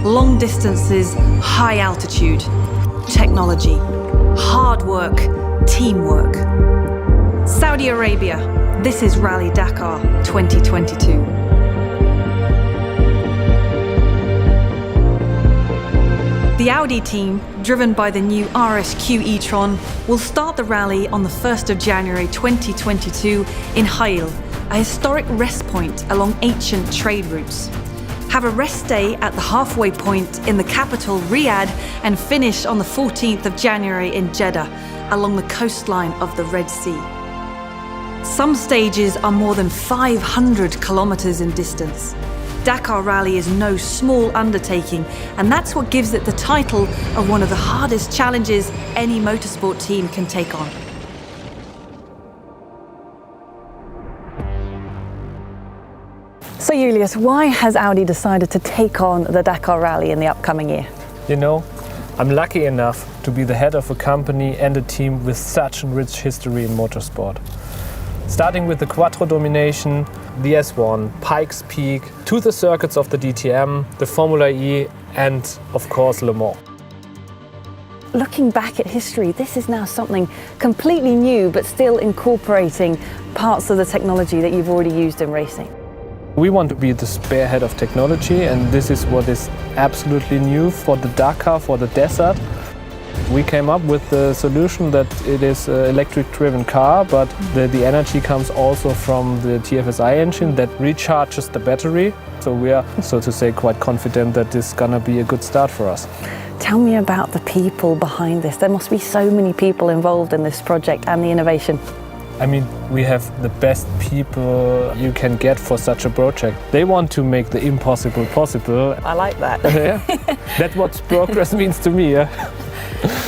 long distances, high altitude. Technology, hard work, teamwork. Saudi Arabia, this is Rally Dakar 2022. The Audi team, driven by the new RSQ e-tron, will start the rally on the 1st of January 2022 in Hail, a historic rest point along ancient trade routes. Have a rest day at the halfway point in the capital Riyadh and finish on the 14th of January in Jeddah, along the coastline of the Red Sea. Some stages are more than 500 kilometers in distance. Dakar Rally is no small undertaking, and that's what gives it the title of one of the hardest challenges any motorsport team can take on. So Julius, why has Audi decided to take on the Dakar Rally in the upcoming year? You know, I'm lucky enough to be the head of a company and a team with such a rich history in motorsport. Starting with the Quattro domination, the S1, Pikes Peak, to the circuits of the DTM, the Formula E, and of course Le Mans. Looking back at history, this is now something completely new, but still incorporating parts of the technology that you've already used in racing. We want to be the spearhead of technology, and this is what is absolutely new for the Dakar, for the desert. We came up with the solution that it is an electric-driven car, but the energy comes also from the TFSI engine that recharges the battery. So we are, so to say, quite confident that this is gonna be a good start for us. Tell me about the people behind this. There must be so many people involved in this project and the innovation. I mean, we have the best people you can get for such a project. They want to make the impossible possible. I like that. Yeah. That's what progress means to me. Yeah?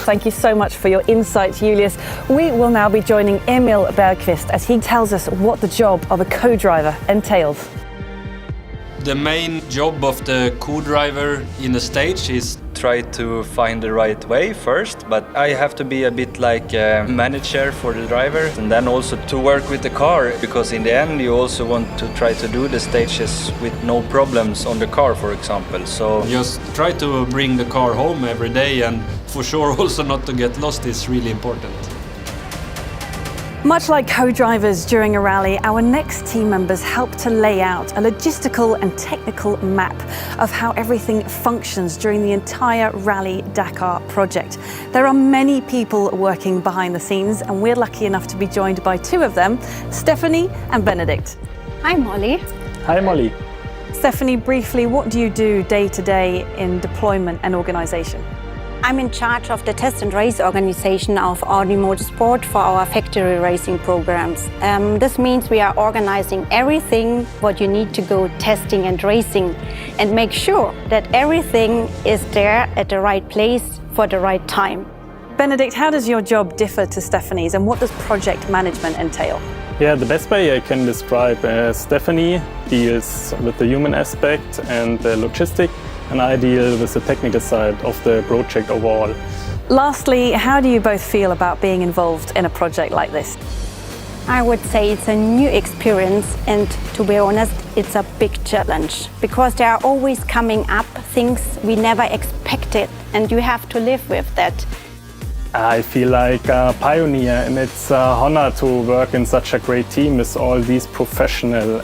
Thank you so much for your insights, Julius. We will now be joining Emil Bergqvist as he tells us what the job of a co-driver entails. The main job of the co-driver in a stage is try to find the right way first, but I have to be a bit like a manager for the driver, and then also to work with the car, because in the end you also want to try to do the stages with no problems on the car, for example. So just try to bring the car home every day, and for sure also not to get lost is really important. Much like co-drivers during a rally, our next team members help to lay out a logistical and technical map of how everything functions during the entire Rally Dakar project. There are many people working behind the scenes, and we're lucky enough to be joined by two of them, Stephanie and Benedict. Hi, Molly. Hi, Molly. Stephanie, briefly, what do you do day to day in deployment and organization? I'm in charge of the test and race organization of Audi Motorsport for our factory racing programs. This means we are organizing everything what you need to go testing and racing, and make sure that everything is there at the right place for the right time. Benedict, how does your job differ to Stephanie's, and what does project management entail? Yeah, the best way I can describe Stephanie deals with the human aspect and the logistic, and I deal with the technical side of the project overall. Lastly, how do you both feel about being involved in a project like this? I would say it's a new experience, and to be honest, it's a big challenge, because there are always coming up things we never expected, and you have to live with that. I feel like a pioneer, and it's an honor to work in such a great team with all these professionals.